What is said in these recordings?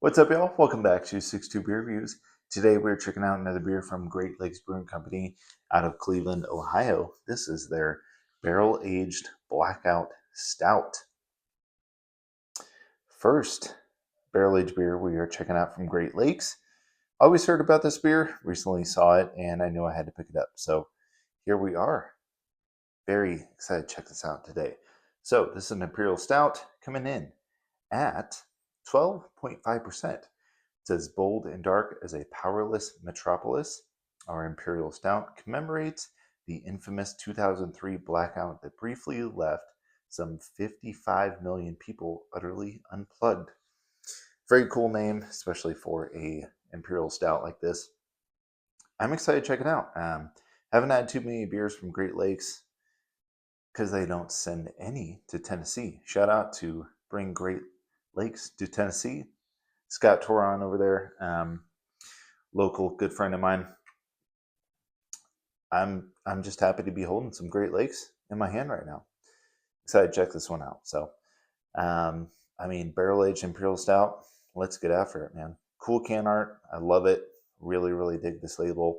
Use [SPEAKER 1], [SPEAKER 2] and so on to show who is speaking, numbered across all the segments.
[SPEAKER 1] What's up, y'all? Welcome back to 62 Beer Reviews. Today we're checking out another beer from Great Lakes Brewing Company out of Cleveland, Ohio. This is their Barrel Aged Blackout Stout. First barrel aged beer we are checking out from Great Lakes. Always heard about this beer, recently saw it, and I knew I had to pick it up. So here we are. Very excited to check this out today. So this is an Imperial Stout coming in at 12.5%. It says bold and dark as a powerless metropolis. Our Imperial Stout commemorates the infamous 2003 blackout that briefly left some 55 million people utterly unplugged. Very cool name, especially for a Imperial Stout like this. I'm excited to check it out. Haven't had too many beers from Great Lakes because they don't send any to Tennessee. Shout out to Bring Great Lakes to Tennessee. Scott Toron over there, local good friend of mine. I'm just happy to be holding some Great Lakes in my hand right now. Excited to check this one out. So, barrel aged Imperial Stout. Let's get after it, man. Cool can art. I love it. Really, really dig this label.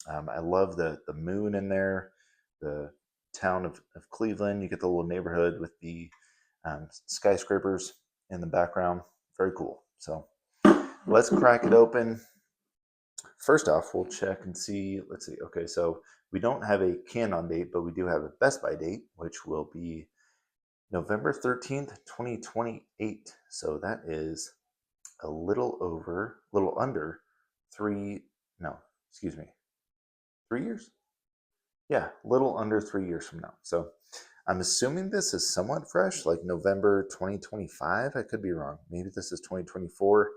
[SPEAKER 1] I love the moon in there. The town of Cleveland. You get the little neighborhood with the skyscrapers in the background. Very cool. So let's crack it open. First off, we'll check and see. Let's see. Okay, so we don't have a can on date, but we do have a Best By date, which will be November 13th, 2028. So that is a little under three, no, excuse me, 3 years? Yeah, a little under 3 years from now. So I'm assuming this is somewhat fresh, like November 2025. I could be wrong. Maybe this is 2024.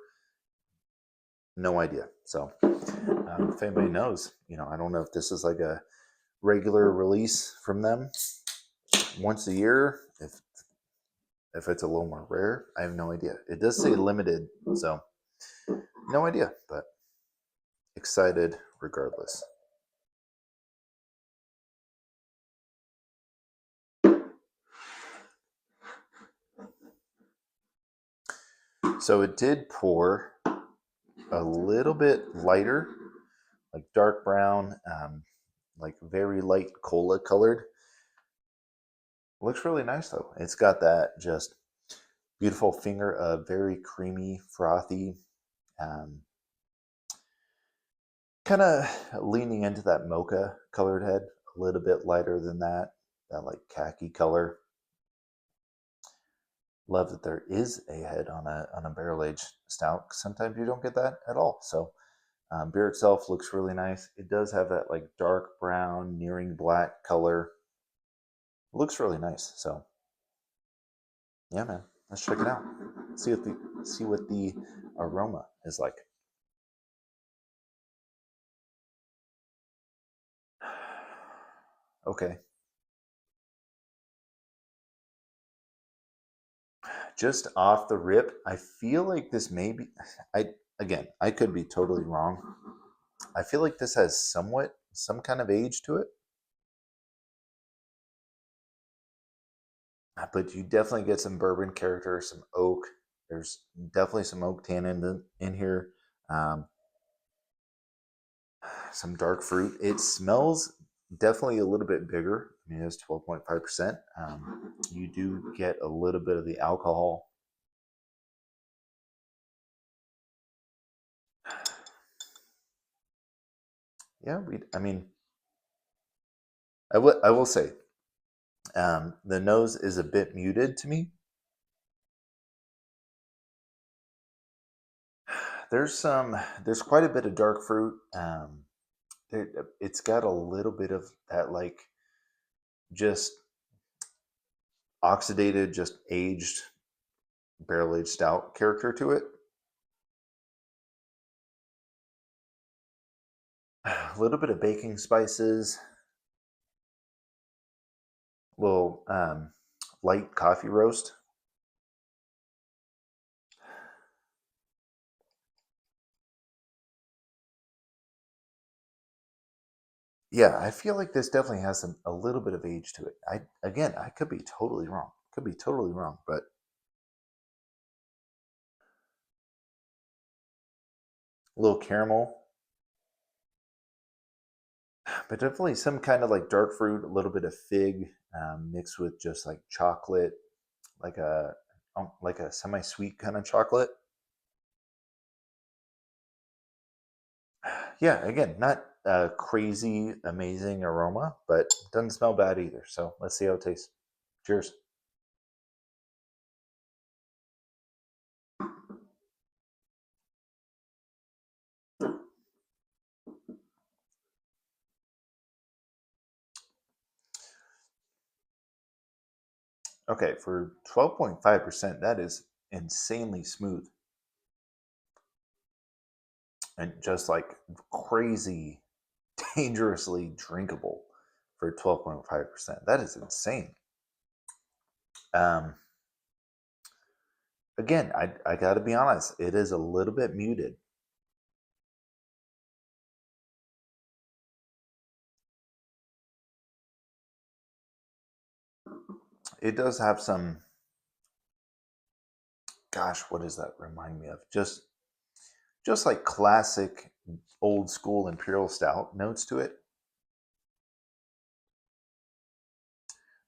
[SPEAKER 1] No idea. So if anybody knows, I don't know if this is like a regular release from them once a year. If it's a little more rare, I have no idea. It does say limited, so no idea, but excited regardless. So it did pour a little bit lighter, like dark brown, like very light cola colored. Looks really nice though. It's got that just beautiful finger of very creamy, frothy, um, kind of leaning into that mocha colored head, a little bit lighter than that like khaki color. Love that there is a head on a barrel aged stout. Sometimes you don't get that at all. So beer itself looks really nice. It does have that like dark brown, nearing black color. It looks really nice. So yeah, man, let's check it out. See what the aroma is like. Okay, just off the rip, I feel like this may be. I could be totally wrong. I feel like this has some kind of age to it, but you definitely get some bourbon character, some oak. There's definitely some oak tannin in here. Um, some dark fruit. It smells definitely a little bit bigger. I mean, it's 12.5%. You do get a little bit of the alcohol. Yeah, I will say, the nose is a bit muted to me. There's quite a bit of dark fruit. It's got a little bit of that like just oxidated, just aged barrel aged stout character to it. A little bit of baking spices, a little light coffee roast. Yeah, I feel like this definitely has a little bit of age to it. I could be totally wrong. Could be totally wrong, but a little caramel, but definitely some kind of like dark fruit, a little bit of fig, mixed with just like chocolate, like a semi-sweet kind of chocolate. Yeah, again, not a crazy amazing aroma, but doesn't smell bad either. So let's see how it tastes. Cheers. Okay, for 12.5%, that is insanely smooth and just like crazy, dangerously drinkable for 12.5%. That is insane. Um, Again, I got to be honest, it is a little bit muted. It does have some, gosh, what does that remind me of? Just like classic old school imperial stout notes to it.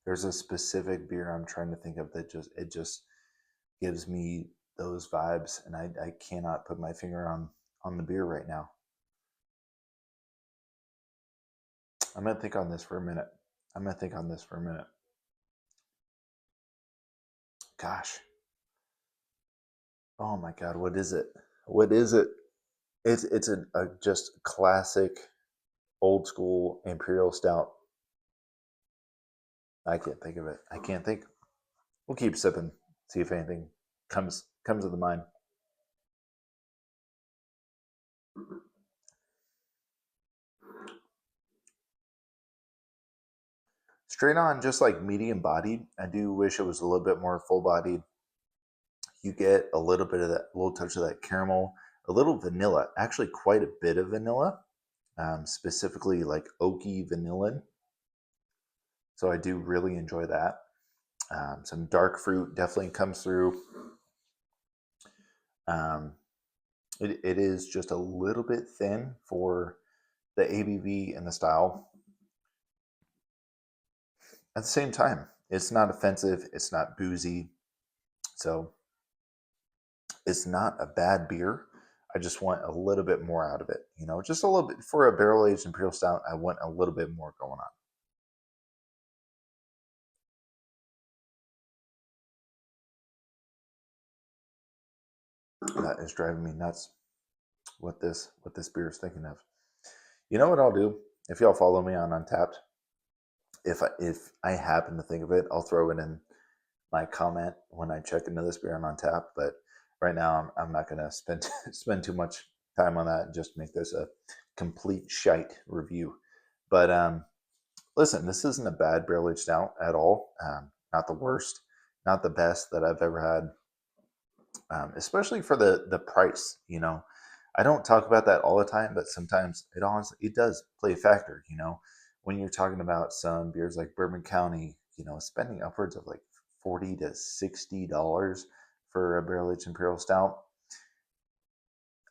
[SPEAKER 1] There's a specific beer I'm trying to think of that just gives me those vibes, and I cannot put my finger on the beer right now. I'm gonna think on this for a minute. I'm gonna think on this for a minute. Gosh, oh my god, what is it? What is it? It's a just classic old school imperial stout. I can't think of it. I can't think. We'll keep sipping. See if anything comes to the mind. Straight on, just like medium bodied. I do wish it was a little bit more full bodied. You get a little bit of that, a little touch of that caramel, a little vanilla, actually quite a bit of vanilla, specifically like oaky vanilla. So I do really enjoy that. Some dark fruit definitely comes through. Um, it is just a little bit thin for the ABV and the style. At the same time, it's not offensive. It's not boozy. So it's not a bad beer. I just want a little bit more out of it. You know, just a little bit for a barrel aged imperial stout. I want a little bit more going on. That is driving me nuts. What this beer is thinking of. You know what I'll do? If y'all follow me on Untapped, if I happen to think of it, I'll throw it in my comment when I check into this beer on tap. But right now, I'm not going to spend spend too much time on that and just make this a complete shite review. But listen, this isn't a bad barrel aged stout at all. Not the worst, not the best that I've ever had. Especially for the price. You know, I don't talk about that all the time, but sometimes it honestly it does play a factor. You know, when you're talking about some beers like Bourbon County, you know, spending upwards of like $40 to $60 for a barrel aged imperial stout.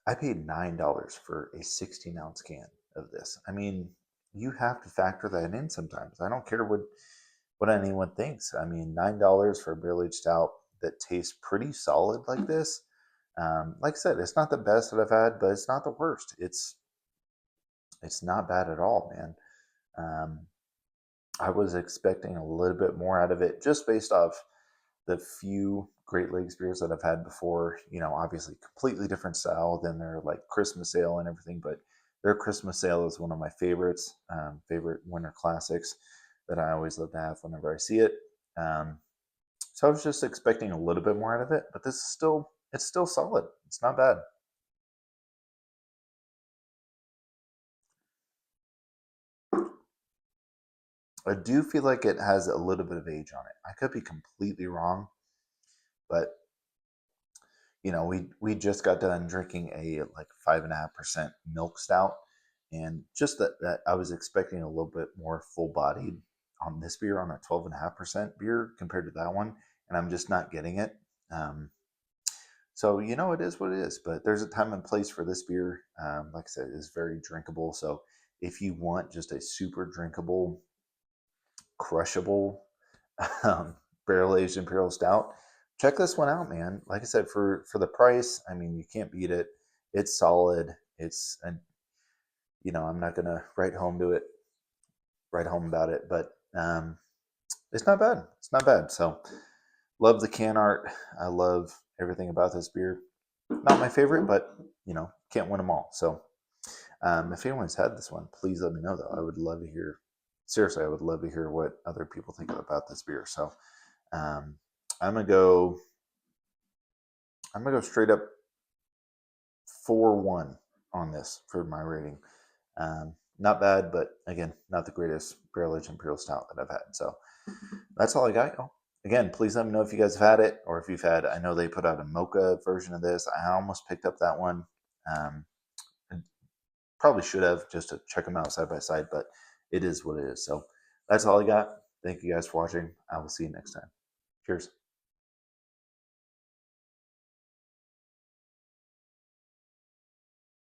[SPEAKER 1] I paid $9 for a 16-ounce can of this. I mean, you have to factor that in sometimes. I don't care what anyone thinks. I mean, $9 for a barrel aged stout that tastes pretty solid like this. Like I said, it's not the best that I've had, but it's not the worst. It's not bad at all, man. Um, I was expecting a little bit more out of it just based off the few Great Lakes beers that I've had before. You know, obviously completely different style than their like Christmas ale and everything, but their Christmas ale is one of my favorites, favorite winter classics that I always love to have whenever I see it. Um, so I was just expecting a little bit more out of it, but this is still solid. It's not bad. I do feel like it has a little bit of age on it. I could be completely wrong, but we just got done drinking a like 5.5% milk stout, and just that I was expecting a little bit more full bodied on this beer on a 12.5% beer compared to that one, and I'm just not getting it. Um, So, it is what it is, but there's a time and place for this beer. Like I said, it's very drinkable. So if you want just a super drinkable, crushable barrel aged imperial stout, check this one out, man. Like I said, for the price, I mean, you can't beat it. It's solid. I'm not gonna write home about it, but it's not bad. It's not bad. So love the can art. I love everything about this beer. Not my favorite, but can't win them all. So if anyone's had this one, please let me know. Though I would love to hear. Seriously, I would love to hear what other people think about this beer. So um, I'm gonna go. I'm gonna go straight up 4-1 on this for my rating. Not bad, but again, not the greatest barrel aged imperial stout that I've had. So that's all I got. Again, please let me know if you guys have had it or if you've had. I know they put out a mocha version of this. I almost picked up that one. Um, Probably should have just to check them out side by side, but it is what it is. So that's all I got. Thank you guys for watching. I will see you next time. Cheers.